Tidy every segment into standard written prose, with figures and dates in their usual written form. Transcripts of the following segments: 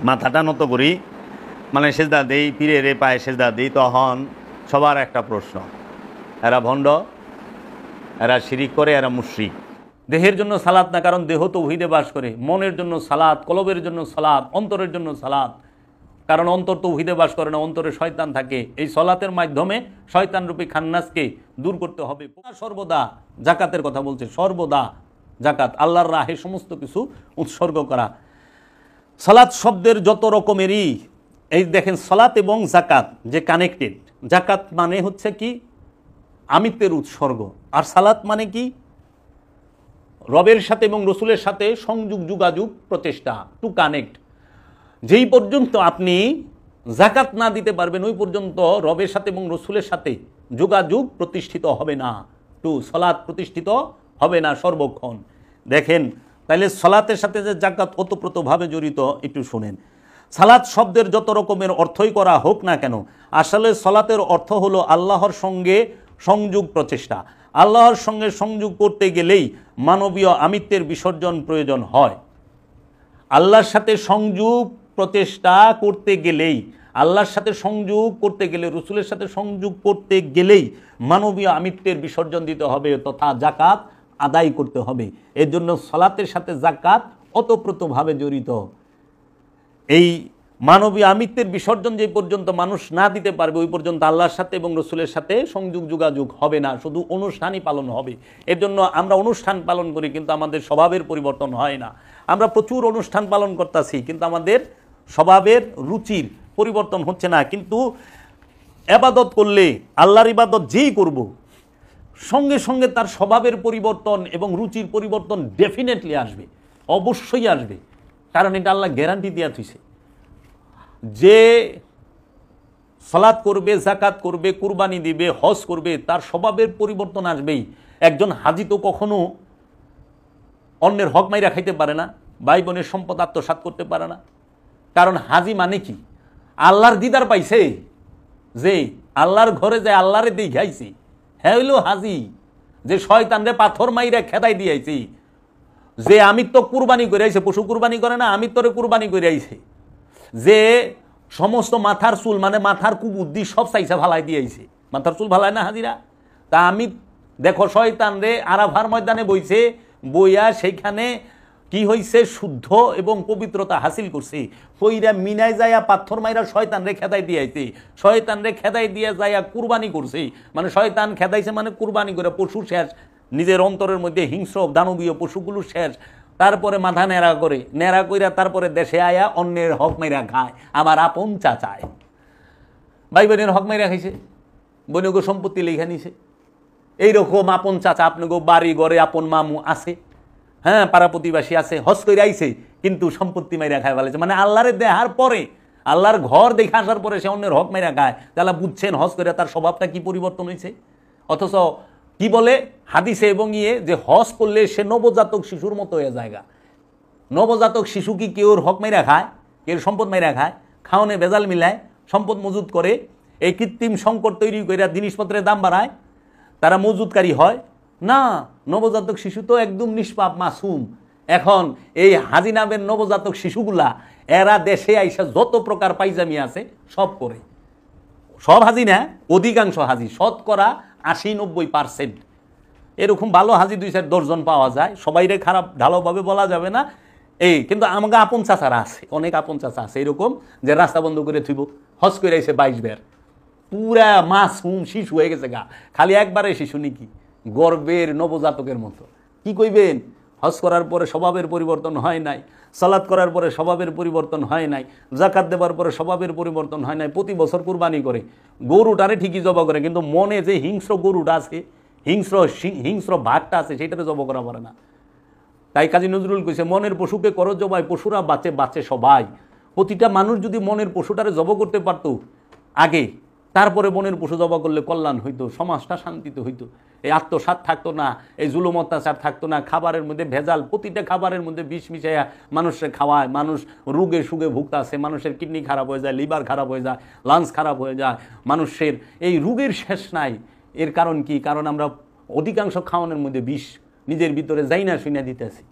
মাথাটা নত করি, মানে সেজদা দেই, পীরে রে পায়ে সেজদা দিই, তখন সবার একটা প্রশ্ন, এরা ভণ্ড, এরা শিরিক করে, এরা মুশরিক। দেহের জন্য সালাত না, কারণ দেহ তো তৌহিদে বাস করে। মনের জন্য সালাত, কলবের জন্য সালাত, অন্তরের জন্য সালাত, কারণ অন্তর তো তৌহিদে বাস করে না, অন্তরে শয়তান থাকে। এই সালাতের মাধ্যমে শয়তান রূপী খান্নাসকে দূর করতে হবে। সর্বদা জাকাতের কথা বলছে, সর্বদা জাকাত, আল্লাহর রাহে সমস্ত কিছু উৎসর্গ করা। সালাত শব্দের যত রকমেরই, এই দেখেন সালাত এবং জাকাত যে কানেক্টেড। জাকাত মানে হচ্ছে কি আমিত্বের উৎসর্গ, আর সালাত মানে কি রবের সাথে এবং রসুলের সাথে সংযোগ, যোগাযোগ, প্রচেষ্টা, টু কানেক্ট। যেই পর্যন্ত আপনি জাকাত না দিতে পারবেন ওই পর্যন্ত রবের সাথে এবং রসুলের সাথে যোগাযোগ প্রতিষ্ঠিত হবে না, টু সালাত প্রতিষ্ঠিত হবে না সর্বক্ষণ। দেখেন তাইলে সালাতের সাথে যে জাকাত ওতপ্রোতভাবে জড়িত, একটু শুনেন। সালাত শব্দের যত রকমের অর্থই করা হোক না কেন, আসলে সালাতের অর্থ হলো আল্লাহর সঙ্গে সংযোগ, প্রচেষ্টা। আল্লাহর সঙ্গে সংযোগ করতে গেলেই মানবীয় আমিত্বের বিসর্জন প্রয়োজন হয়। আল্লাহর সাথে সংযোগ প্রচেষ্টা করতে গেলেই, আল্লাহর সাথে সংযোগ করতে গেলে, রসুলের সাথে সংযোগ করতে গেলেই মানবীয় আমিত্বের বিসর্জন দিতে হবে, তথা জাকাত আদায় করতে হবে। এর জন্য সালাতের সাথে জাকাত ওতপ্রোতভাবে জড়িত। এই মানবীয় আমিত্বের বিসর্জন যে পর্যন্ত মানুষ না দিতে পারবে ওই পর্যন্ত আল্লাহর সাথে এবং রসুলের সাথে সংযোগ, যোগাযোগ হবে না, শুধু অনুষ্ঠানই পালন হবে। এর জন্য আমরা অনুষ্ঠান পালন করি কিন্তু আমাদের স্বভাবের পরিবর্তন হয় না। আমরা প্রচুর অনুষ্ঠান পালন করতেছি কিন্তু আমাদের স্বভাবের রুচির পরিবর্তন হচ্ছে না। কিন্তু ইবাদত করলে, আল্লাহর ইবাদত যেই করব, সঙ্গে সঙ্গে তার স্বভাবের পরিবর্তন এবং রুচির পরিবর্তন ডেফিনেটলি আসবে, অবশ্যই আসবে। কারণ এটা আল্লাহ গ্যারান্টি দিয়া থইছে। যে সালাত করবে, জাকাত করবে, কুরবানি দিবে, হজ করবে, তার স্বভাবের পরিবর্তন আসবেই। একজন হাজি তো কখনো অন্যের হক মাইরা খাইতে পারে না, ভাই বোনের সম্পদ আত্মসাৎ করতে পারে না। কারণ হাজি মানে কি, আল্লাহর দিদার পাইছে, যে আল্লাহর ঘরে যায় আল্লাহরে দিয়ে খাইছি, হ্যাঁ হইল হাজি। যে শয়তানরে পাথর মাইরা খেদাই দিয়েছি, যে আমিত্ব কুরবানি করে আইছে, পশু কুরবানি করে না, আমিত্বরে কুরবানি করে আইছে। যে সমস্ত মাথার চুল, মানে মাথার কুবুদ্ধি সব চাইছে ভালাই দিয়েছে, মাথার চুল ভালায় না হাজিরা। তা আমি দেখো শয়তান রে আরাফার ময়দানে বইছে, বইয়া সেইখানে কি হইছে, শুদ্ধ এবং পবিত্রতা হাসিল করছে। কইরা মিনায় যায়া পাথর মাইরা শয়তান রে খেদাই দিয়েছে, শয়তান রে খেদাই দিয়ে যায়া কুরবানি করছে। মানে শয়তান খেদাইছে মানে কুরবানি করে, পশু শেষ, নিজের অন্তরের মধ্যে হিংস্র দানবীয় পশুগুলো শেষ। তারপরে মাথা নেড়া করে, নেড়া কইরা তারপরে দেশে আয়া অন্যের হক মাইরা খায়। আমার আপন চাচায় ভাই বোনের হক মাইরা খাইছে, বনগো সম্পত্তি লেখা নিছে। এইরকম আপন চাচা আপনাকে বাড়ি ঘরে আপন মামু আছে, হ্যাঁ, পাড়া প্রতিবাসী আছে, হজ করে আইছে কিন্তু সম্পত্তি মাইরা খায় ফেলেছে। মানে আল্লাহরে দেখার পরে, আল্লাহর ঘর দেখে আসার পরে সে অন্যের হক মাইরা খায়। তাহলে বুঝছেন হজ করে তার স্বভাবটা কি পরিবর্তন হয়েছে। অথচ কি বলে হাদিসে এবং যে হজ করলে সে নবজাতক শিশুর মতো হয়ে জায়গা। নবজাতক শিশু কি কেউর হক মাইরা খায়, কেউ সম্পদ মাইরা খায়, খাওয়ানে ভেজাল মিলায়, সম্পদ মজুদ করে, এই কৃত্রিম সংকট তৈরি করে জিনিসপত্রের দাম বাড়ায়, তারা মজুদকারী হয় না। নবজাতক শিশু তো একদম নিষ্পাপ, মাসুম। এখন এই হাজি নামের নবজাতক শিশুগুলা, এরা দেশে আইসা যত প্রকার পাইজামি আছে সব করে, সব হাজি না, অধিকাংশ হাজি, শতকরা 80-90%। এরকম ভালো হাজি 2-4 জন পাওয়া যায়, সবাইরে খারাপ ঢালোভাবে বলা যাবে না। এই কিন্তু আমাকে আপন চাচারা আছে, অনেক আপন চাচা আছে এরকম, যে রাস্তা বন্ধ করে থইব, হজ করে আইছে 22 বের, পুরা মাসুম শিশু হয়ে গেছে গা, খালি একবারে শিশু নাকি, গর্বের নবজাতকের মতো। কি কইবেন, হজ করার পরে স্বভাবের পরিবর্তন হয় নাই, সালাত করার পরে স্বভাবের পরিবর্তন হয় নাই, জাকাত দেওয়ার পরে স্বভাবের পরিবর্তন হয় নাই। প্রতি বছর কুরবানি করে, গরুটারে ঠিকই জবা করে, কিন্তু মনে যে হিংস্র গরুটা আছে, হিংস্র ভাগটা আছে, সেটাতে জবা করা পারে না। তাই কাজী নজরুল কইছে, মনের পশুকে করো জবাই, পশুরা বাঁচে বাঁচে সবাই। প্রতিটা মানুষ যদি মনের পশুটারে জব করতে পারতো আগে, তারপরে মনের পশু জবা করলে কল্যাণ হইতো, সমাজটা শান্তিতে হইতো, এই আত্মসাৎ থাকতো না, এই জুলুম অত্যাচার থাকতো না, খাবারের মধ্যে ভেজাল, প্রতিটা খাবারের মধ্যে বিষ মিশাইয়া মানুষের খাওয়ায়, মানুষ রোগে সুগে ভুগতে আছে, মানুষের কিডনি খারাপ হয়ে যায়, লিভার খারাপ হয়ে যায়, লাংস খারাপ হয়ে যায়, মানুষের এই রোগের শেষ নাই। এর কারণ কি? কারণ আমরা অধিকাংশ খাওয়ানোর মধ্যে বিষ নিজের ভিতরে যাই না শুনে দিতেছি।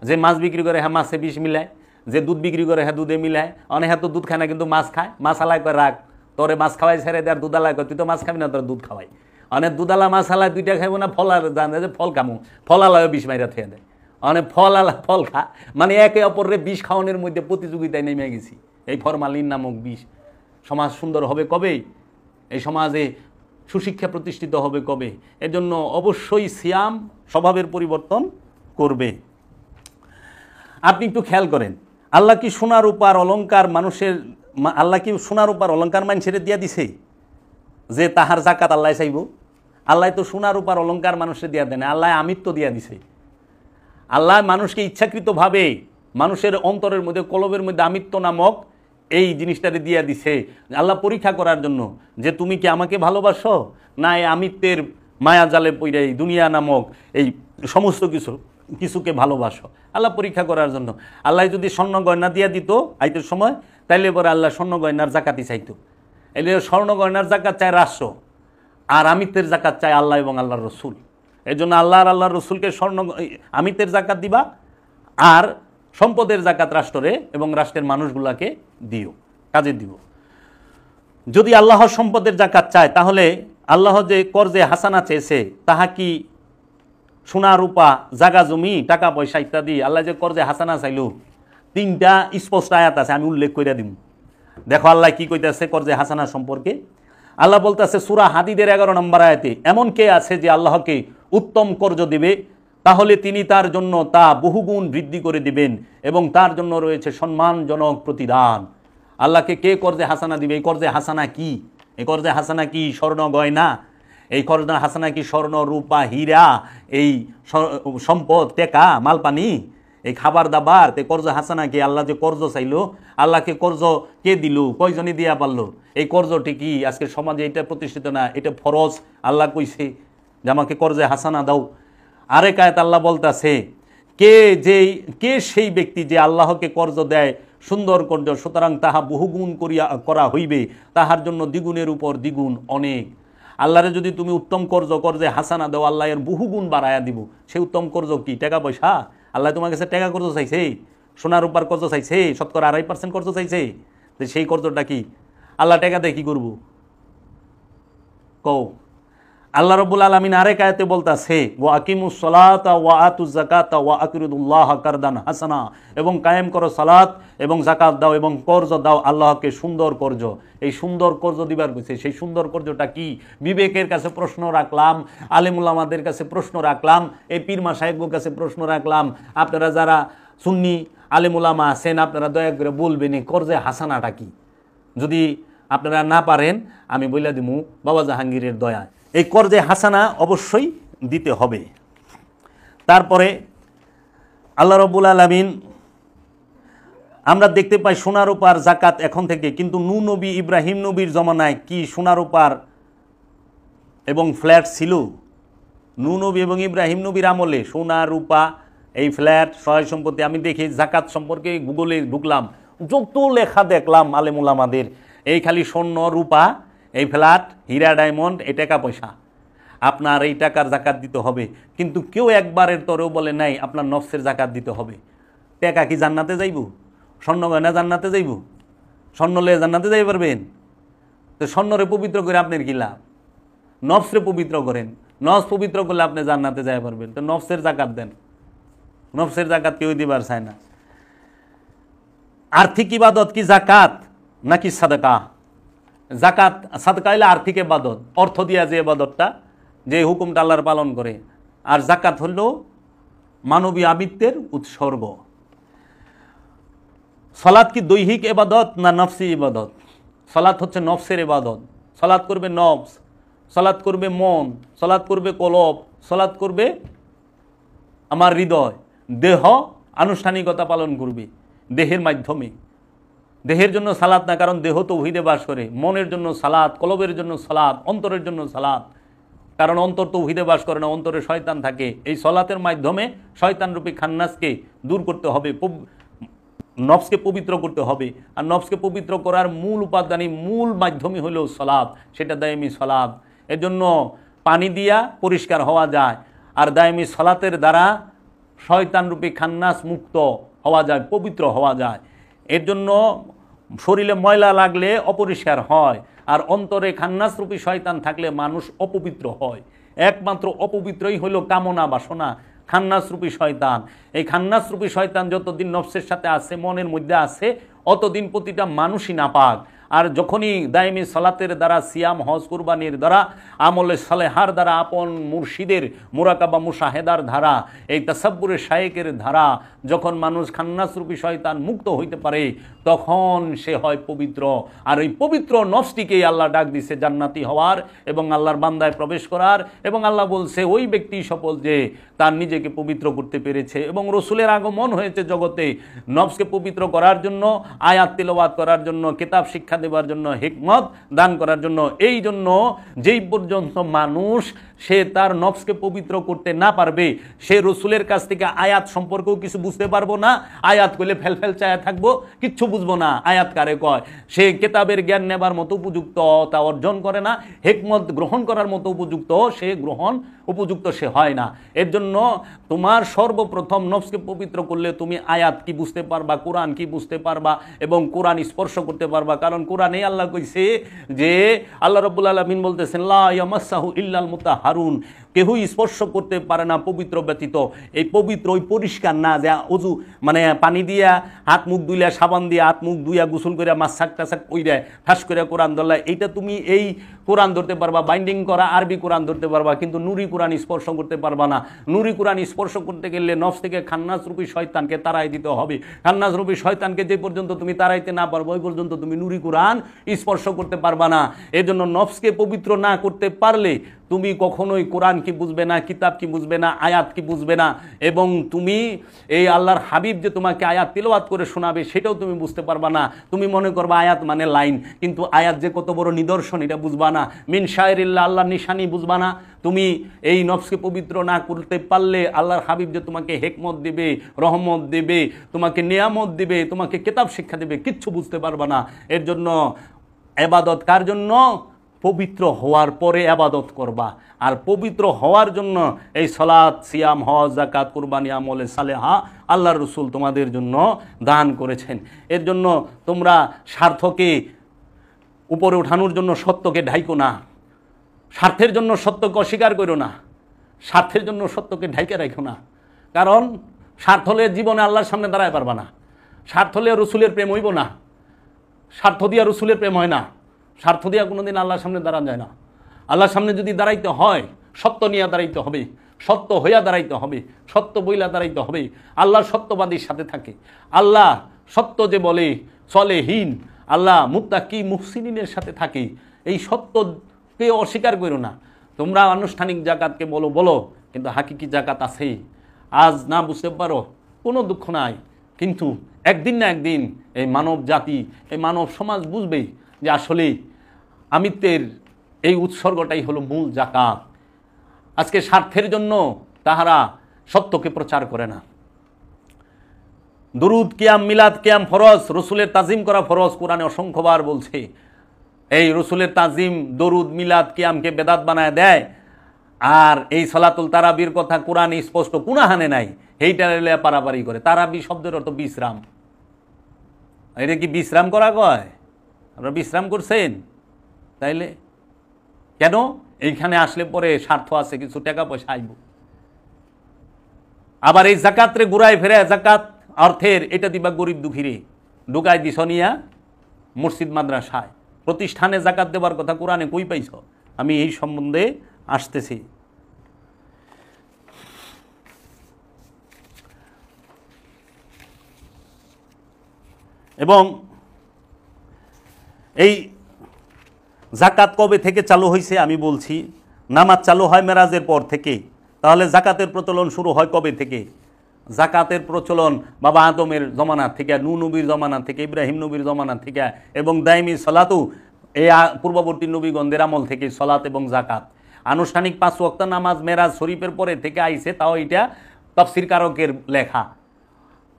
যে মাছ বিক্রি করে, হ্যাঁ মাছে বিষ মিলায়, যে দুধ বিক্রি করে হ্যাঁ দুধে মিলায়, অনেক হ্যাঁ তো দুধ খায় না কিন্তু মাছ খায়, মাছ আলায় করে রাখ, তোরে মাছ খাওয়াই ছেড়ে দেয় আর দুধ আলায় করে, তুই তো মাছ খাবি না, তোর দুধ খাওয়াই। অনেক দুধালা মাছ আলায় দুইটা খাইব না, ফল আর জানে যে ফল খামো, ফল আলায় বিষ মাইরা থেকে দেয়, অনেক ফল আলা ফল খা, মানে একে অপরের বিষ খাওয়ানোর মধ্যে প্রতিযোগিতায় নেমে গেছি। এই ফরমালিন নামক বিষ। সমাজ সুন্দর হবে কবে? এই সমাজে সুশিক্ষা প্রতিষ্ঠিত হবে কবে? এর জন্য অবশ্যই সিয়াম স্বভাবের পরিবর্তন করবে। আপনি একটু খেয়াল করেন, আল্লাহ কি সোনার রূপার অলঙ্কার মানুষের, আল্লাহ কি সোনার রূপার অলঙ্কার মানুষের দিয়া দিছে যে তাহার জাকাত আল্লাহ চাইব? আল্লাহ তো সোনার রূপার অলঙ্কার মানুষের দিয়া দেয় না, আল্লাহ আমিত্ব দিয়া দিছে। আল্লাহ মানুষকে ইচ্ছাকৃতভাবে মানুষের অন্তরের মধ্যে, কলবের মধ্যে আমিত্ব নামক এই জিনিসটারে দিয়া দিছে আল্লাহ পরীক্ষা করার জন্য, যে তুমি কি আমাকে ভালোবাসো না এই আমিত্বের মায়াজালে পইরা এই দুনিয়া নামক এই সমস্ত কিছুকে ভালোবাসো। আল্লাহ পরীক্ষা করার জন্য। আল্লাহ যদি স্বর্ণ গয়না দিয়া দিত আইতের সময়, তাইলে পরে আল্লাহ স্বর্ণ গয়নার জাকাতই চাইতো। এলে স্বর্ণ গয়নার জাকাত চায় রাষ্ট্র, আর আমিত্বের জাকাত চায় আল্লাহ এবং আল্লাহর রসুল। এই জন্য আল্লাহ আর আল্লাহর রসুলকে আমিত্বের জাকাত দিবা, আর সম্পদের জাকাত রাষ্ট্রে এবং রাষ্ট্রের মানুষগুলাকে দিও, কাজে দিব। যদি আল্লাহর সম্পদের জাকাত চায়, তাহলে আল্লাহ যে কর্জে হাসানা চেয়েছে, তাহা কি সোনা রূপা, জাগা জমি, টাকা পয়সা ইত্যাদি, আল্লাহ যে কর্জে হাসানা চাইল, 3টা স্পষ্ট আয়াত আছে, আমি উল্লেখ করে দিব। দেখো আল্লাহ কি কইতেছে কর্জে হাসানা সম্পর্কে। আল্লাহ বলতেছে সূরা হাদিদের 11 নম্বর আয়াতে, এমন কে আছে যে আল্লাহকে উত্তম কর্জ দিবে, তাহলে তিনি তার জন্য তা বহুগুণ বৃদ্ধি করে দিবেন এবং তার জন্য রয়েছে সম্মানজনক প্রতিদান। আল্লাহকে কে কর্জে হাসানা দিবে? এই কর্জে হাসানা কি? এই কর্জে হাসানা কি স্বর্ণ গয়না? এই কর্জে হাসানা কি স্বর্ণ রূপা হীরা, এই সম্পদ, টেকা, মালপানি, এই খাবার দাবার? তে কর্জ হাসানা কি? আল্লাহ যে কর্জ চাইল, আল্লাহকে কর্জ কে দিল? কয়জনই দিয়া পারলো? এই কর্জটি কি আজকে সমাজে এটা প্রতিষ্ঠিত না, এটা ফরজ। আল্লাহ কইছে যে আমাকে কর্জে হাসানা দাও। আরেক আয়াত আল্লাহ বলতেছে, কে সেই ব্যক্তি যে আল্লাহকে কর্জ দেয় সুন্দর কর্জ, সুতরাং তাহা বহুগুণ করা হইবে তাহার জন্য দ্বিগুণের উপর দ্বিগুণ অনেক। আল্লাহরে যদি তুমি উত্তম কর্জে হাসানা দাও, আল্লাহ এর বহুগুণ বাড়াইয়া দিব। সেই উত্তম কর্জ কি? টাকা পয়সা? আল্লাহ তোমার কাছে টাকা কর্জ চাইছে? সোনার রূপার কর্জ চাইছে? শতকরা 2.5% কর্জ চাইছে? তো সেই কর্জটা কি? আল্লাহ টাকা দিয়ে কি করবো কও? আল্লাহ রাব্বুল আলামিন আরেক আয়াতে বলতাছে, ওয়া আকিমুস সালাতা ওয়া আতুজ যাকাতা ওয়া আকরিদুল্লাহ কারদান হাসানা, এবং কায়েম করো সালাত এবং যাকাত দাও এবং কর্জ দাও আল্লাহকে সুন্দর কর্জ। এই সুন্দর কর্জ দিবার কইছে, সেই সুন্দর কর্জটা কি? বিবেকের কাছে প্রশ্ন রাখলাম, আলেম উলামাদের কাছে প্রশ্ন রাখলাম, এই পীর মাশায়েখদের কাছে প্রশ্ন রাখলাম। আপনারা যারা সুন্নি আলেম উলামা আছেন, আপনারা দয়া করে বলবেন এই কর্জে হাসানাটা কি? যদি আপনারা না পারেন, আমি বইলা দিমু বাবা জাহাঙ্গীরের দয়া। এই কর্জে হাসানা অবশ্যই দিতে হবে। তারপরে আল্লাহ রাব্বুল আলামিন, আমরা দেখতে পাই সোনা রূপার জাকাত এখন থেকে, কিন্তু নূহ নবী ইব্রাহিম নবীর জমানায় কি সোনা রূপার এবং ফ্ল্যাট ছিল? নূহ নবী এবং ইব্রাহিম নবীর আমলে সোনা রূপা, এই ফ্ল্যাট, সহায় সম্পত্তি, আমি দেখি জাকাত সম্পর্কে গুগলে ঢুকলাম, যত লেখা দেখলাম আলেম উলামাদের, এই খালি স্বর্ণ রূপা, এই ফ্ল্যাট, হীরা ডায়মন্ড, এই টাকা পয়সা, আপনার এই টাকার জাকাত দিতে হবে। কিন্তু কেউ একবারের তরেও বলে নাই আপনার নফসের জাকাত দিতে হবে। টাকা কি জান্নাতে যাইব? স্বর্ণ গয়না জান্নাতে যাইব? স্বর্ণ লয়ে জান্নাতে যাই পারবেন? তো স্বর্ণরে পবিত্র করে আপনার কি লাভ? নফসরে পবিত্র করেন, নফস পবিত্র করলে আপনি জান্নাতে যাই পারবেন। তো নফসের জাকাত দেন। নফসের জাকাত কেউ দিবার চায় না। আর্থিক ইবাদত কি জাকাত নাকি সাদাকা? জাকাত, সাদকা হইলে আর্থিক ইবাদত, অর্থ দিয়া যে ইবাদতটা, যে হুকুমটা আল্লাহর পালন করে। আর জাকাত হল মানবী আমিত্বের উৎসর্গ। সালাত কি দৈহিক ইবাদত না নফসি ইবাদত? সালাত হচ্ছে নফসের ইবাদত। সালাত করবে নফস, সালাত করবে মন, সালাত করবে কলব, সালাত করবে আমার হৃদয়, দেহ আনুষ্ঠানিকতা পালন করবে দেহের মাধ্যমে। দেহের জন্য সালাত না, কারণ দেহ তো তৌহিদে বাস করে। মনের জন্য সালাত, কলবের জন্য সালাত, অন্তরের জন্য সালাত, কারণ অন্তর তো তৌহিদে বাস করে না, অন্তরে শয়তান থাকে। এই সালাতের মাধ্যমে শয়তানরূপী খান্নাসকে দূর করতে হবে, নফসকে পবিত্র করতে হবে। আর নফসকে পবিত্র করার মূল উপাদানই, মূল মাধ্যমই হলো সালাত, সেটা দায়মি সালাত। এজন্য পানি দিয়া পরিষ্কার হওয়া যায়, আর দায়মি সালাতের দ্বারা শয়তানরূপী খান্নাস মুক্ত, হওয়া যায়, পবিত্র হওয়া যায়। এর জন্য শরীরে ময়লা লাগলে অপরিষ্কার হয়, আর অন্তরে খান্নাসরূপী শয়তান থাকলে মানুষ অপবিত্র হয়। একমাত্র অপবিত্রই হইল কামনা বাসনা, খান্নাসরূপী শয়তান। এই খান্নাসরূপী শয়তান যতদিন নফসের সাথে আছে, মনের মধ্যে আছে, অতদিন প্রতিটা মানুষই নাপাক। আর যখনই দায়মি সালাতের দ্বারা, সিয়াম হজ কুরবানির দ্বারা, আমলে সালেহার দ্বারা, আপন মুর্শিদের মুরাকাবা মুশাহেদার ধারা, এই তাসাব্বুরের শায়েকের ধারা, যখন মানুষ খান্নাসরূপী শয়তান মুক্ত হইতে পারে, তখন সে হয় পবিত্র। আর ওই পবিত্র নফসটিকেই আল্লাহ ডাক দিছে জান্নাতি হওয়ার এবং আল্লাহর বান্দায় প্রবেশ করার। এবং আল্লাহ বলছে ওই ব্যক্তি সফল যে তার নিজেকে পবিত্র করতে পেরেছে। এবং রসুলের আগমন হয়েছে জগতে নফসকে পবিত্র করার জন্য, আয়াত তিলাওয়াত করার জন্য, কিতাব শিক্ষা দেওয়ার জন্য, হিকমত দান করার জন্য। এই জন্য যেই পর্যন্ত মানুষ সে তার নফসকে পবিত্র করতে না পারবে, সে রসুলের কাছ থেকে আয়াত সম্পর্কেও কিছু বুঝতে পারবো না। আয়াত কইলে ফেলফেল চায়া থাকবো, কিচ্ছু বুঝবো না আয়াত কারে কয়। সে কিতাবের জ্ঞান নেবার মতো উপযুক্ত তা অর্জন করে না, হিকমত গ্রহণ করার মতো উপযুক্ত সে উপযুক্ত সে হয় না। এর জন্য তোমার সর্বপ্রথম নফসকে পবিত্র করলে তুমি আয়াত কি বুঝতে পারবা, কোরআন কি বুঝতে পারবা, এবং কোরআন স্পর্শ করতে পারবা। কারণ কোরআনে আল্লাহ কইছে যে, আল্লাহ রাব্বুল আলামিন বলতেছেন লা ইয়ামাসসাহু ইল্লাল মুতাহহারুন, কেউই স্পর্শ করতে পারে না পবিত্র ব্যতীত। এই পবিত্র ওই পরিষ্কার না যে অজু মানে পানি দিয়া হাত মুখ ধুইলা, সাবান দিয়া হাত মুখ ধুইয়া, গোসল করে মাছাক টাছাক কইরা ঠাস করে কোরআন ধরলা, এইটা তুমি এই কোরআন ধরতে পারবা, বাইন্ডিং করা আরবি কোরআন ধরতে পারবা, কিন্তু নুরি কোরআন স্পর্শ করতে পারবা না। নুরি কোরআন স্পর্শ করতে গেলে নফস থেকে খান্নাসরূপী শয়তানকে তাড়াই দিতে হবে। খান্নাসরূপী শয়তানকে যে পর্যন্ত তুমি তাড়াইতে না পারবো, ওই পর্যন্ত তুমি নুরি কোরআন স্পর্শ করতে পারবা না। এর জন্য নফসকে পবিত্র না করতে পারলে তুমি কখনোই কোরআন কি বুঝবে না, কিতাব কি বুঝবে না, আয়াত কি বুঝবে না। এবং তুমি এই আল্লাহর হাবিব যে তোমাকে আয়াত তিলাওয়াত করে শোনাবে, সেটাও তুমি বুঝতে পারবা না। তুমি মনে করবা আয়াত মানে লাইন, কিন্তু আয়াত যে কত বড় নিদর্শন এটা বুঝবা না। মিন শায়রিল্লাহ, আল্লাহর নিশানি বুঝবা না। তুমি এই নফসকে পবিত্র না করতে পারলে আল্লাহর হাবিব যে তোমাকে হেকমত দেবে, রহমত দেবে, তোমাকে নিয়ামত দেবে, তোমাকে কিতাব শিক্ষা দেবে, কিচ্ছু বুঝতে পারবা না। এর জন্য ইবাদত কার জন্য? পবিত্র হওয়ার পরে ইবাদত করবা। আর পবিত্র হওয়ার জন্য এই সালাত, সিয়াম, হজ, যাকাত, কুরবানি, আমলে সালেহা আল্লাহর রাসূল তোমাদের জন্য দান করেছেন। এর জন্য তোমরা স্বার্থকে উপরে ওঠানোর জন্য সত্যকে ঢাইকো না, স্বার্থের জন্য সত্যকে অস্বীকার করো না, স্বার্থের জন্য সত্যকে ঢাইকে রাখো না। কারণ স্বার্থ হলে জীবনে আল্লাহর সামনে দাঁড়ায় পারবা না। স্বার্থ হলে রসুলের প্রেম হইব না, স্বার্থ দিয়া রসুলের প্রেম হয় না, স্বার্থ দিয়া কোনোদিন আল্লাহর সামনে দাঁড়ানো যায় না। আল্লাহর সামনে যদি দাঁড়াইতে হয়, সত্য নিয়ে দাঁড়াইতে হবে, সত্য হইয়া দাঁড়াইতে হবে, সত্য বইলা দাঁড়াইতে হবে। আল্লাহ সত্যবাদীর সাথে থাকে। আল্লাহ সত্য যে বলে সলেহীন, আল্লাহ মুত্তাকি মুহসিনিনের সাথে থাকে। এই সত্যকে অস্বীকার করো না। তোমরা আনুষ্ঠানিক জাকাতকে বলো, কিন্তু হাকিকি জাকাত আছে। আজ না বুঝতে পারো, কোনো দুঃখ নাই, কিন্তু একদিন না একদিন এই মানব জাতি, এই মানব সমাজ বুঝবে যে আসলে আমিত্বের এই উৎসর্গটাই হলো মূল জাকাত। আজকে স্বার্থের জন্য তাহারা সত্যকে প্রচার করে না। দুরুদ, কিয়াম, মিলাদ, কিয়াম ফরজ, রসুলের তাজিম করা ফরজ, কোরআনে অসংখ্যবার বলছে। এই রসুলের তাজিম, দরুদ, মিলাদ, কিয়ামকে বেদাত বানায় দেয়। আর এই সালাতুল তারাবির কথা কোরআনে স্পষ্ট কুনাহানে নাই, এইটা পারাপারি করে। তারাবি শব্দের অর্থ বিশ্রাম। এটা কি বিশ্রাম করা কয়? আপনারা বিশ্রাম করছেন? তাইলে কেন এইখানে আসলে পরে স্বার্থ আছে, কিছু টাকা পয়সা আইব। আবার এই জাকাতরে ঘুরায় ফেরে জাকাত অর্থের এটা দিবা গরিব দুঃখীরে, ঢুকাই দিছ নিয়া মসজিদ মাদ্রাসায়, প্রতিষ্ঠানে জাকাত দেবার কথা কোরআনে কই পাইছ? আমি এই সম্বন্ধে আসতেছি। এবং এই জাকাত কবে থেকে চালু হয়েছে আমি বলছি। নামাজ চালু হয় মেরাজের পর থেকে। তাহলে জাকাতের প্রচলন শুরু হয় কবে থেকে? জাকাতের প্রচলন বাবা আদমের জমানা থেকে, নূহ নবীর জমানা থেকে, ইব্রাহিম নবীর জমানা থেকে, এবং দাইমি সলাতু এই পূর্ববর্তী নবীগণদের আমল থেকে সলাত এবং জাকাত। আনুষ্ঠানিক 5 ওয়াক্ত নামাজ মেরাজ শরীফের পরে থেকে আইছে, তাও এটা তাফসীর কারকের লেখা।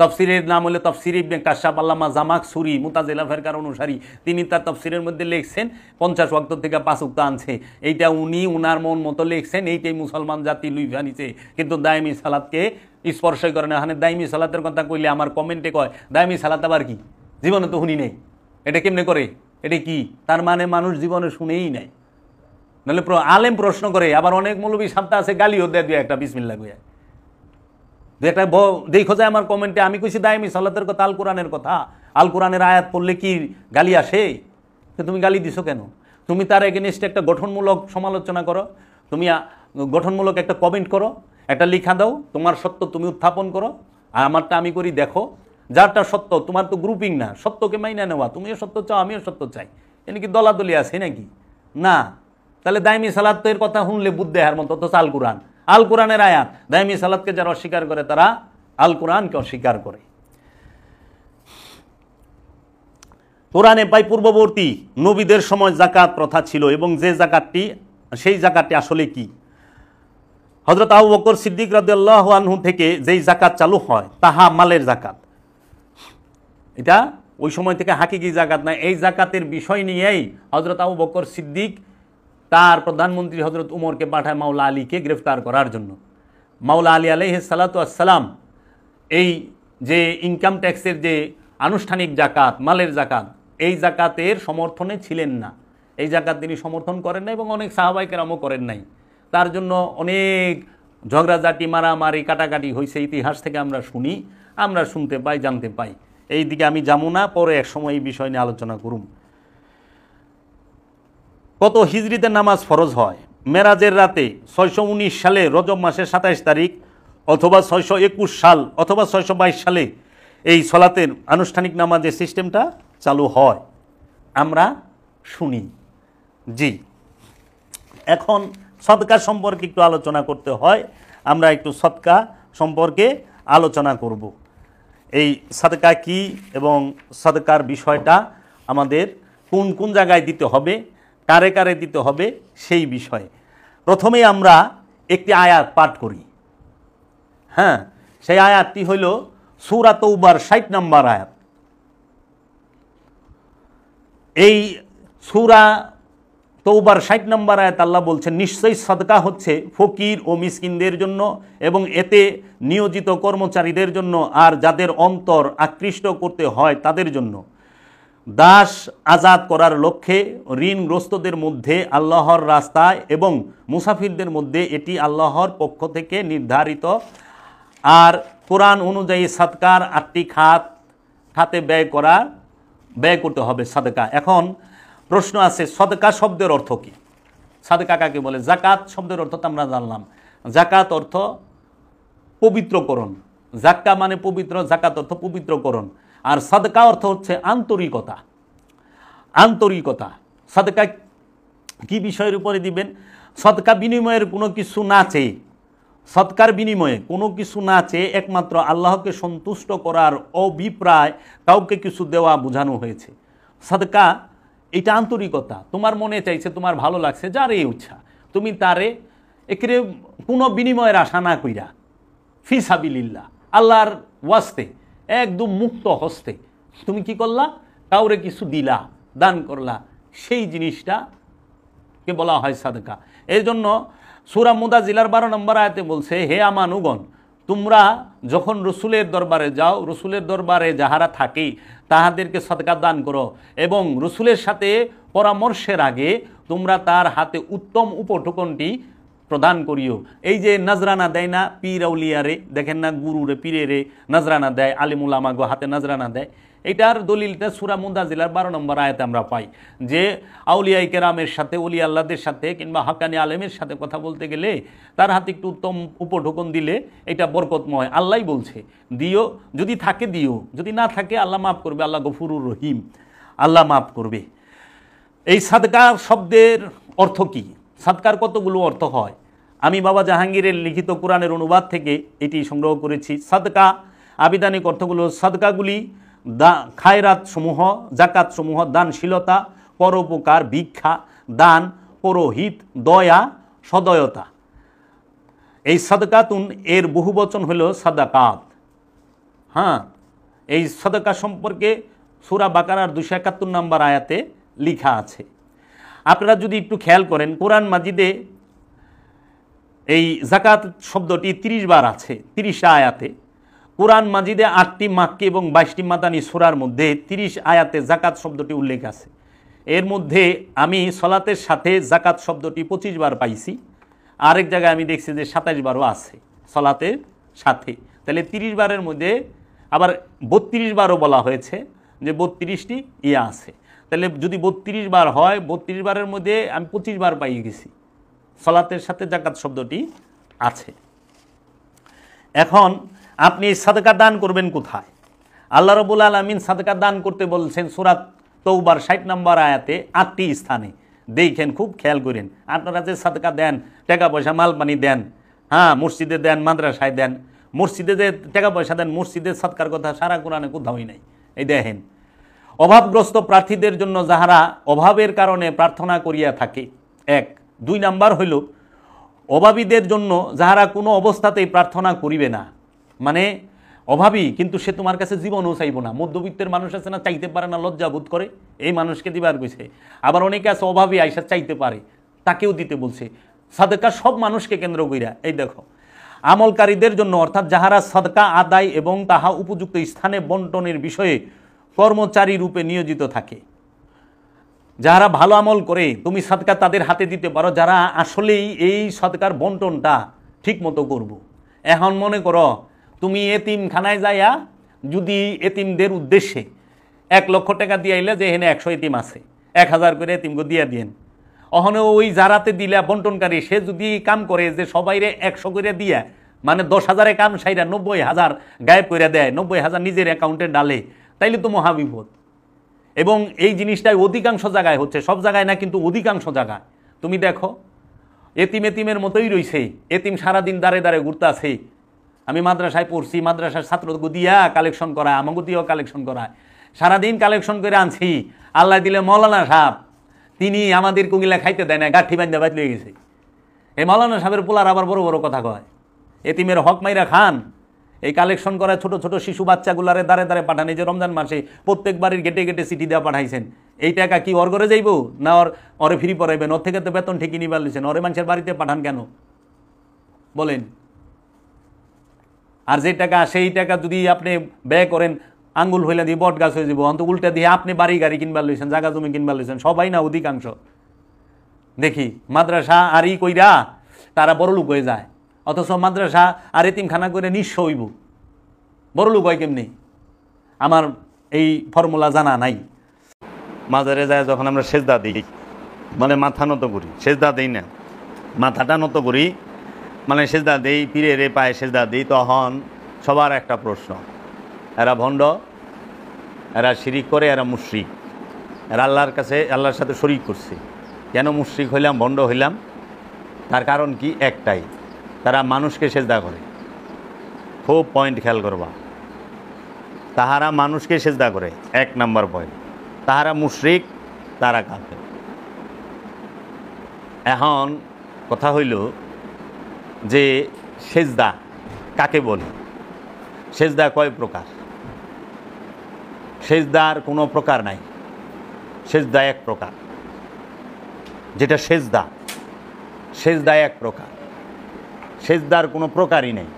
তফসিরের নাম হলো তফসির ইবনে কাশাফ, আল্লামা জামাখশুরি মুতাজিলা ফিরকার অনুসারী, তিনি তার তফসিরের মধ্যে লিখছেন 50 ওয়াক্ত থেকে 5 ওয়াক্ত আনছে। এইটা উনি উনার মন মতো লিখছেন, এইটাই মুসলমান জাতি লুইফা নিছে, কিন্তু দায়মি সালাতকে স্পর্শই করে না। এখানে দায়মি সালাতের কথা কইলে আমার কমেন্টে কয় দায়মি সালাত আবার কি, জীবনে তো শুনি নেই, এটা কেমনে করে, এটা কি? তার মানে মানুষ জীবনে শুনেই নাই, নাহলে আলেম প্রশ্ন করে। আবার অনেক মৌলবী সাপ্তাহ আছে গালিও দেয় দুই একটা, বিসমিল্লাহ কইয়া দু একটা দেখো যায় আমার কমেন্টে। আমি কইছি দায়মি সালাতের কথা, আল কোরআনের কথা, আল কোরআনের আয়াত পড়লে কি গালি আসে? তো তুমি গালি দিছো কেন? তুমি তার এগেনস্টে একটা গঠনমূলক সমালোচনা করো, তুমি গঠনমূলক একটা কমেন্ট করো, একটা লিখা দাও, তোমার সত্য তুমি উত্থাপন করো, আর আমারটা আমি করি। দেখো যারটা সত্য, তোমার তো গ্রুপিং না, সত্যকে মাইনা নেওয়া, তুমিও সত্য চাও আমিও সত্য চাই, এনে কি দলাদলি আছে নাকি? না। তাহলে দায়মি সালাতের কথা শুনলে বুদ্ধ দেহার মতো তো আল কোরআন, আল কোরআনের আয়াত। দায়মি সালাতকে যারা অস্বীকার করে তারা আল কোরআনকে অস্বীকার করে। কোরআনে পাই পূর্ববর্তী নবীদের সময় যাকাত প্রথা ছিল, এবং যে যাকাতটি, সেই যাকাতটি আসলে কি? হযরত আবু বকর সিদ্দিক রাদিয়াল্লাহু আনহু থেকে যেই যাকাত চালু হয় তাহা মালের যাকাত। এটা ওই সময় থেকে হাকিকি যাকাত না। এই যাকাতের বিষয় নিয়েই হযরত আবু বকর সিদ্দিক তার প্রধানমন্ত্রী হযরত উমরকে পাঠায় মাওলা আলীকে গ্রেফতার করার জন্য। মাওলা আলী আলাইহিস সালাতু আসসালাম এই যে ইনকাম ট্যাক্সের যে আনুষ্ঠানিক জাকাত, মালের জাকাত, এই জাকাতের সমর্থনে ছিলেন না। এই জাকাত তিনি সমর্থন করেন না, এবং অনেক সাহাবায়ে কেরামও করেন নাই। তার জন্য অনেক ঝগড়াঝাটি, মারামারি, কাটাকাটি হয়েছে, ইতিহাস থেকে আমরা শুনি, আমরা শুনতে পাই, জানতে পাই। এই দিকে আমি যাবো না, পরে এক সময় এই বিষয় নিয়ে আলোচনা করুম। কত হিজরিতে নামাজ ফরজ হয়? মেরাজের রাতে 619 সালে রজব মাসের 27 তারিখ, অথবা 621 সাল, অথবা 622 সালে এই সলাতের আনুষ্ঠানিক নামাজের সিস্টেমটা চালু হয়, আমরা শুনি। জি, এখন সদকা সম্পর্কে একটু আলোচনা করতে হয়, আমরা একটু সদকা সম্পর্কে আলোচনা করব। এই সদকা কি এবং সদকার বিষয়টা আমাদের কোন কোন জায়গায় দিতে হবে, কারে কারে দিতে হবে, সেই বিষয়ে প্রথমেই আমরা একটি আয়াত পাঠ করি। হ্যাঁ, সেই আয়াতটি হইল সূরা তওবার 60 নম্বর আয়াত। এই সূরা তওবার 60 নম্বর আয়াত আল্লাহ বলছেন, নিশ্চয়ই সদকা হচ্ছে ফকির ও মিসকিনদের জন্য এবং এতে নিয়োজিত কর্মচারীদের জন্য, আর যাদের অন্তর আকৃষ্ট করতে হয় তাদের জন্য। দাস আজাদ করার লক্ষ্যে ঋণগ্রস্তদের মধ্যে আল্লাহর রাস্তায় এবং মুসাফিরদের মধ্যে এটি আল্লাহর পক্ষ থেকে নির্ধারিত। আর কোরআন অনুযায়ী সাদকার 8টি খাতে ব্যয় করতে হবে সাদকা। এখন প্রশ্ন আছে, সদকা শব্দের অর্থ কি? সাদকা কাকে বলে? জাকাত শব্দের অর্থ তো আমরা জানলাম। জাকাত অর্থ পবিত্রকরণ, জাক্কা মানে পবিত্র, জাকাত অর্থ পবিত্রকরণ। আর সাদকা অর্থ হচ্ছে আন্তরিকতা। আন্তরিকতা। সাদকা কি বিষয়ের উপরে দিবেন? সদকা বিনিময়ের কোনো কিছু না চেয়ে, সৎকার বিনিময়ে কোনো কিছু না চেয়ে একমাত্র আল্লাহকে সন্তুষ্ট করার অভিপ্রায় কাউকে কিছু দেওয়া বোঝানো হয়েছে। সদকা এটা আন্তরিকতা, তোমার মনে চাইছে, তোমার ভালো লাগছে, যারে ইচ্ছা তুমি তারে একেরে কোনো বিনিময়ের আশা না কইরা ফি সাবিলিল্লাহ, আল্লাহর ওয়াস্তে একদম মুক্ত হস্তে তুমি কি করলা? কাউরে কিছু দিলা, দান করলা, সেই জিনিসটাকে বলা হয় সাদকা। এই জন্য সূরা মুদাজ্জিলার 12 নম্বর আয়াতে বলছে, হে আমানুগণ, তোমরা যখন রসুলের দরবারে যাও, রসুলের দরবারে যাহারা থাকে তাহাদেরকে সদকা দান করো, এবং রসুলের সাথে পরামর্শের আগে তোমরা তার হাতে উত্তম উপঢৌকনটি প্রদান করিও। এই যে নজরানা দেয় না পীর আউলিয়ারে, দেখেন না গুরুরে পীরেরে নজরানা দেয়, আলিমুল আমাগো হাতে নজরানা দেয়, এটার দলিলটা সূরা মুদাজ্জিলার 12 নম্বর আয়াতে আমরা পাই যে আউলিয়ায়ে কেরামের সাথে, ওলি আল্লাহদের সাথে কিংবা হাক্কানি আলেমের সাথে কথা বলতে গেলে তার হাতে একটু উত্তম উপঢৌকন দিলে এটা বরকতময়। আল্লাহই বলছে দিও, যদি থাকে দিও, যদি না থাকে আল্লাহ মাফ করবে, আল্লাহ গফুরুর রহিম, আল্লাহ মাফ করবে। এই সাদকা শব্দের অর্থ কি? সাদকার কতগুলো অর্থ হয়? আমি বাবা জাহাঙ্গীরের লিখিত কোরআনের অনুবাদ থেকে এটি সংগ্রহ করেছি। সাদকা আবিধানিক অর্থগুলো, সাদকাগুলি খায়রাত সমূহ, জাকাত সমূহ, দানশীলতা, পরোপকার, ভিক্ষা, দান, পরোহিত, দয়া, সদয়তা। এই সাদকাতুন এর বহুবচন হলো সাদাকাত। হ্যাঁ, এই সদকা সম্পর্কে সূরা বাকারার 271 নম্বর আয়াতে লেখা আছে। আপনারা যদি একটু খেয়াল করেন, কোরআন মাজিদে এই জাকাত শব্দটি 30 বার আছে 30টা আয়াতে। কোরআন মাজিদে 8টি মাক্কি এবং 22টি মাদানী সূরার মধ্যে 30 আয়াতে জাকাত শব্দটি উল্লেখ আছে। এর মধ্যে আমি সলাতের সাথে জাকাত শব্দটি 25 বার পাইছি, আরেক জায়গায় আমি দেখছি যে 27 বারও আছে সলাতের সাথে। তাহলে 30 বারের মধ্যে আবার 32 বারও বলা হয়েছে যে 32টি ইয়া আছে। তাহলে যদি 32 বার হয়, 32 বারের মধ্যে আমি 25 বার পাই গেছি সলাতের সাথে জাকাত শব্দটি আছে। এখন আপনি সাদকা দান করবেন কোথায়? আল্লাহ রাব্বুল আলামিন সাদকা দান করতে বলছেন সূরা তওবার 60 নম্বর আয়াতে 8টি স্থানে। দেখেন, খুব খেয়াল করেন। আপনারা যে সাদকা দেন, টাকা পয়সা মাল পানি দেন, হ্যাঁ মসজিদে দেন, মাদ্রাসায় দেন, মসজিদে যে টাকা পয়সা দেন, মসজিদের সদকার কথা সারা কোরআনে কোথাওই নাই। এই দেখেন, অভাবগ্রস্ত প্রার্থীদের জন্য যাহারা অভাবের কারণে প্রার্থনা করিয়া থাকে, 1। 2 নাম্বার হইল অভাবীদের জন্য যাহারা কোনো অবস্থাতেই প্রার্থনা করিবে না, মানে অভাবী কিন্তু সে তোমার কাছে জীবনও চাইব না। মধ্যবিত্তের মানুষ আছে না, চাইতে পারে না, লজ্জা বোধ করে, এই মানুষকে দিবার কইছে। আবার অনেকে আছে অভাবী আইসা চাইতে পারে, তাকেও দিতে বলছে। সাদকা সব মানুষকে কেন্দ্র কইরা। এই দেখো, আমলকারীদের জন্য অর্থাৎ যাহারা সাদকা আদায় এবং তাহা উপযুক্ত স্থানে বন্টনের বিষয়ে কর্মচারী রূপে নিয়োজিত থাকে, যারা ভালো আমল করে তুমি সাদকা তাদের হাতে দিতে পারো, যারা আসলেই এই সাদকার বন্টনটা ঠিক মতো করবো। এখন মনে করো তুমি এতিমখানায় যাইয়া যদি এতিমদের উদ্দেশ্যে 1 লক্ষ টাকা দিয়ে আইলে যে এখানে 100 এতিম আছে, 1000 করে এতিমকে দিয়ে দিয়েন। ওখানে ওই যারাতে দিলে বন্টনকারী সে যদি কাম করে যে সবাইরে 100 করে দিয়া, মানে 10,000 কাম সাইরা 90,000 গায়েব করে দেয়, 90,000 নিজের অ্যাকাউন্টে ডালে, তাইলে তো মহাবিপদ। এবং এই জিনিসটাই অধিকাংশ জায়গায় হচ্ছে, সব জায়গায় না কিন্তু অধিকাংশ জায়গায়। তুমি দেখো এতিমের মতোই রইছে, এতিম সারাদিন দাঁড়ে দাঁড়ে ঘুরতে আছে। আমি মাদ্রাসায় পড়ছি, মাদ্রাসার ছাত্রকে দিয়া কালেকশন করায়, আমাকে দিয়েও কালেকশন করায়, সারাদিন কালেকশন করে আনছি। আল্লাহ দিলে মৌলানা সাহেব, তিনি আমাদের কুমিল্লা খাইতে দেয় না, গাঠি বান্ধা বাইত লয়ে গেছে। এই মৌলানা সাহেবের পোলার আবার বড় বড় কথা কয়, এতিমের হক মাইরা খান। এই কালেকশন করায় ছোট ছোট শিশু বাচ্চাগুলারে দাঁড়ে দাঁড়ে পাঠান। এই যে রমজান মাসে প্রত্যেক বাড়ির গেটে গেটে চিঠি দেওয়া পাঠাইছেন, এই টাকা কি ওর ঘরে যাইব না ওরে ফ্রি পড়াইবেন? ওর থেকে তো বেতন ঠিকই নিবার লিছেন, ওরে মানুষের বাড়িতে পাঠান কেন বলেন? আর যে টাকা সেই টাকা যদি আপনি ব্যয় করেন, আঙ্গুল হইলে দিয়ে বট গাছ হয়ে যাব। অন্ত উল্টা দিয়ে আপনি বাড়ি গাড়ি কিনবার লইছেন, জায়গা জমি কিনবার লইছেন, সবাই না অধিকাংশ দেখি মাদ্রাসা আর ই কইরা তারা বড় লোক হয়ে যায়, অথচ মাদ্রাসা আর এতিমখানা করে নিঃস্ব হইব। বড় লোক হয় কেমনি আমার এই ফর্মুলা জানা নাই। মাজারে যায় যখন আমরা সেজদা দিই, মানে মাথা নত করি, সেজদা দিই না, মাথাটা নত করি, মানে সেজদা দেই, পীরের পায়ে সেজদা দিই, তখন সবার একটা প্রশ্ন, এরা ভণ্ড, এরা শিরিক করে, এরা মুশরিক, এরা আল্লাহর কাছে আল্লাহর সাথে শরিক করছে। কেন মুশরিক হইলাম, ভণ্ড হইলাম? তার কারণ কি? একটাই, তারা মানুষকে সেজদা করে। খুব পয়েন্ট খেয়াল করবা, তাহারা মানুষকে সেজদা করে, 1 নাম্বার পয়েন্ট। তাহারা মুশরিক, তারা কাফের। এখন কথা হইল যে সেজদা কাকে বলে? সেজদা কয় প্রকার? সেজদার কোনো প্রকার নাই, সেজদা এক প্রকার। যেটা সেজদা, সেজদা এক প্রকার, সেজদার কোনো প্রকারই নেই।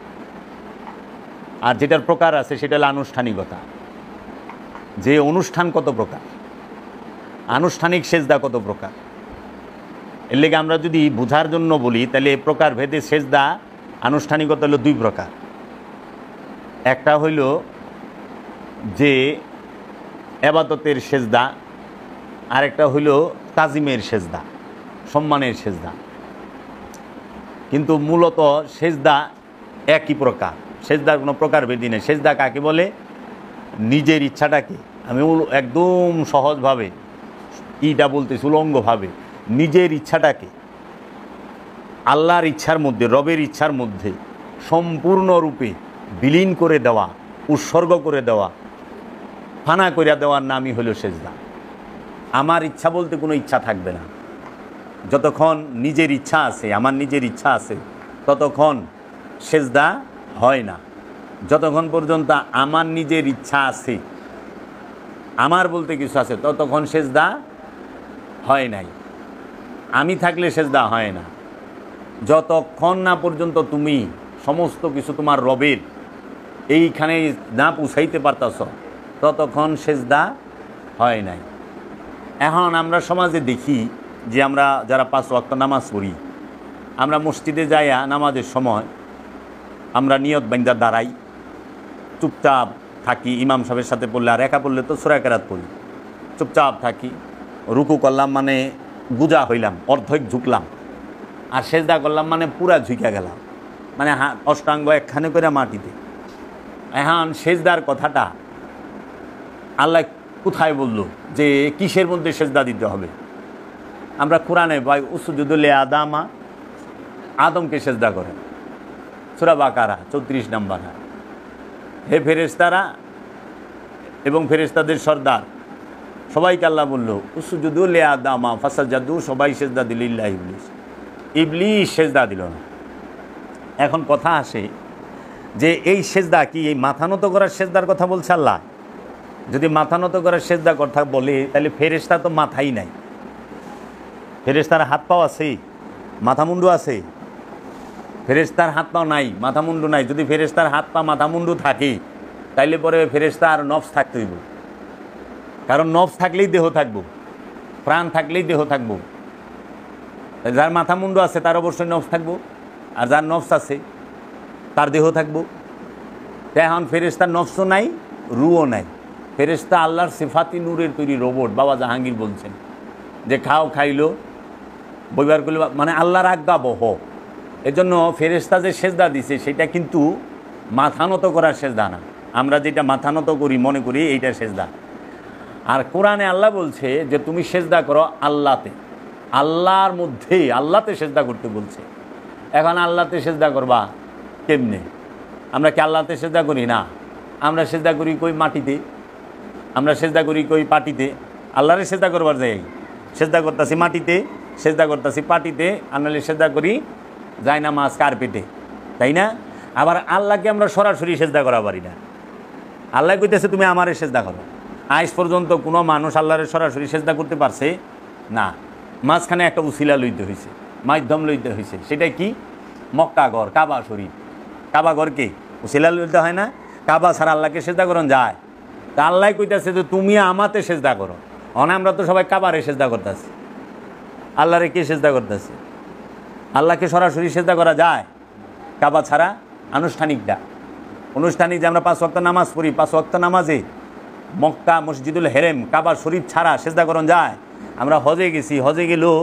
আর যেটার প্রকার আছে সেটা হলো আনুষ্ঠানিকতা। যে অনুষ্ঠান কত প্রকার, আনুষ্ঠানিক সেজদা কত প্রকার। এর লেগে আমরা যদি বোঝার জন্য বলি তাহলে প্রকার ভেদে সেজদা আনুষ্ঠানিকতা হলো 2 প্রকার। একটা হইল যে ইবাদতের সেজদা, আরেকটা হইল তাজিমের সেজদা, সম্মানের সেজদা। কিন্তু মূলত সেজদা একই প্রকার, সেজদার কোনো প্রকার ভেদি নেই। সেজদা কাকে বলে? নিজের ইচ্ছাটাকে, আমি একদম সহজভাবে ইটা বলতেছি, উলঙ্গভাবে নিজের ইচ্ছাটাকে আল্লাহর ইচ্ছার মধ্যে, রবের ইচ্ছার মধ্যে সম্পূর্ণরূপে বিলীন করে দেওয়া, উৎসর্গ করে দেওয়া, ফানা করে দেওয়ার নামই হলো সেজদা। আমার ইচ্ছা বলতে কোনো ইচ্ছা থাকবে না। যতক্ষণ নিজের ইচ্ছা আছে, আমার নিজের ইচ্ছা আছে, ততক্ষণ সেজদা হয় না। যতক্ষণ পর্যন্ত আমার নিজের ইচ্ছা আছে, আমার বলতে কিছু আছে, ততক্ষণ সেজদা হয় নাই। আমি থাকলে সেজদা হয় না। যতক্ষণ না পর্যন্ত তুমি সমস্ত কিছু তোমার রবের এইখানে না পৌঁছাইতে পারতাছ, ততক্ষণ সেজদা হয় নাই। এখন আমরা সমাজে দেখি যে আমরা যারা 5 ওয়াক্ত নামাজ পড়ি, আমরা মসজিদে যাইয়া নামাজের সময় আমরা নিয়ত বান্দা দাঁড়াই, চুপচাপ থাকি। ইমাম সাহেবের সাথে পড়লে, আর একা পড়লে তো সূরা কেরাত পড়ি, চুপচাপ থাকি। রুকু করলাম মানে গুজা হইলাম, অর্ধেক ঝুঁকলাম। আর সেজদা করলাম মানে পুরা ঝুঁকে গেলাম, মানে অষ্টাঙ্গ একখানে করে মাটিতে। এখন সেজদার কথাটা আল্লাহ কোথায় বলল যে কিসের মধ্যে সেজদা দিতে হবে? আমরা কোরআনে পাই উসজুদুল আদামা, আদমকে সেজদা করেন, সূরা বাকারা 34 নম্বর। হে ফেরেশতারা এবং ফেরেশতাদের সর্দার সবাইকে আল্লাহ বলল উসজুদুল আদামা ফাসাজাদু, সবাই সেজদা দিল ইল্লা ইবলিস। ইবলিস সেজদা দিল না। এখন কথা আসে যে এই সেজদা কি এই মাথা নত করার সেজদার কথা বলছে আল্লাহ? যদি মাথা নত করার সেজদা কথা বলে তাহলে ফেরেশতা তো মাথাই নাই। ফেরেশতার হাত পাও আছে, মাথা মুন্ডু আছে? ফেরেশতার হাত পাও নাই, মাথা মুন্ডু নাই। যদি ফেরেশতার হাত পা মাথা মুন্ডু থাকে তাইলে পরে ফেরেশতার নফস থাকতে হইব, কারণ নফস থাকলেই দেহ থাকবো, প্রাণ থাকলেই দেহ থাকবো। যার মাথা মুন্ডু আছে তার অবশ্যই নফস থাকবো, আর যার নফস আছে তার দেহ থাকবো। এখন ফেরেশতার নফসও নাই, রুও নাই। ফেরেশতা আল্লাহর সিফাতি নূরের তৈরি রোবট। বাবা জাহাঙ্গীর বলছেন যে খাও খাইলো, বইবার করলে মানে আল্লাহর আজ্ঞা বহ। এজন্য ফেরেশতা যে সেজদা দিছে সেটা কিন্তু মাথা নত করার সেজদা না। আমরা যেটা মাথা নত করি মনে করি এইটা সেজদা। আর কোরআনে আল্লাহ বলছে যে তুমি সেজদা করো আল্লাহতে, আল্লাহর মধ্যে আল্লাহতে সেজদা করতে বলছে। এখন আল্লাহতে সেজদা করবা কেমনে? আমরা কি আল্লাহতে সেজদা করি না? আমরা সেজদা করি কই মাটিতে, আমরা সেজদা করি কই পাটিতে। আল্লাহরে সেজদা করবার যাই সেজদা করতেছি মাটিতে, সেজদা করতেছি পাটিতে, আনালে সেজদা করি যাই না মাছ কার্পেটে, তাই না? আবার আল্লাহকে আমরা সরাসরি সেজদা করা পারি না। আল্লাহ কইতেছে তুমি আমারে সেজদা করো। আজ পর্যন্ত কোনো মানুষ আল্লাহরে সরাসরি সেজদা করতে পারছে না। মাঝখানে একটা উসিলা লইতে হয়েছে, মাধ্যম লইতে হয়েছে। সেটা কি? মক্কা ঘর, কাবা শরীফ। কাবা ঘরকে উসিলা লইতে হয় না? কাবা ছাড়া আল্লাহকে সেজদা করন যায়? তা আল্লাহ কইতেছে যে তুমি আমাতে সেজদা করো। আমরা তো সবাই কাবারে সেজদা করতেছি, আল্লাহরে কে সেজদা করতেছে? আল্লাহকে সরাসরি সেজদা করা যায় কাবা ছাড়া? আনুষ্ঠানিকটা অনুষ্ঠানিক যে আমরা 5 ওয়াক্ত নামাজ পড়ি, 5 ওয়াক্ত নামাজে মক্কা মসজিদুল হেরেম কাবা শরীফ ছাড়া সেজদা করন যায়? আমরা হজে গেছি, হজে গেলেও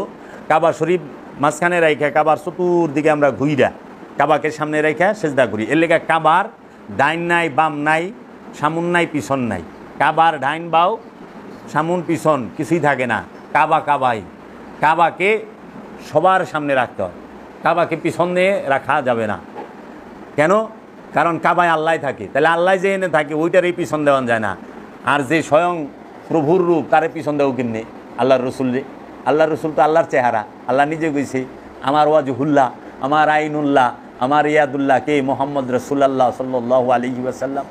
কাবা শরীফ মাঝখানে রাইখা কাবার চতুর্দিকে আমরা ঘুইরা কাবাকে সামনে রাইখা সেজদা করি। এর লেগে কাবার ডাইন নাই, বাম নাই, সামুন নাই, পিছন নাই। কাবার ডাইন বাও সামুন পিছন কিছুই থাকে না। কাবা কাবাই। কাবাকে সবার সামনে রাখতে হয়, কাবাকে পিছন দিয়ে রাখা যাবে না। কেন? কারণ কাবায় আল্লাহ থাকে, তাহলে আল্লাহ যে এনে থাকে ওইটারই পিছন দেওয়া যায় না। আর যে স্বয়ং প্রভুর রূপ তারে পিছন দেও কিনে আল্লাহর রসুল রে। আল্লাহর রসুল তো আল্লাহর চেহারা। আল্লাহ নিজে কইছে আমার ওয়াজহুল্লাহ, আমার আইনুল্লাহ, আমার ইয়াদুল্লাহ কে? মোহাম্মদ রসুল্লাহ সাল্লাল্লাহু আলাইহি ওয়াসাল্লাম।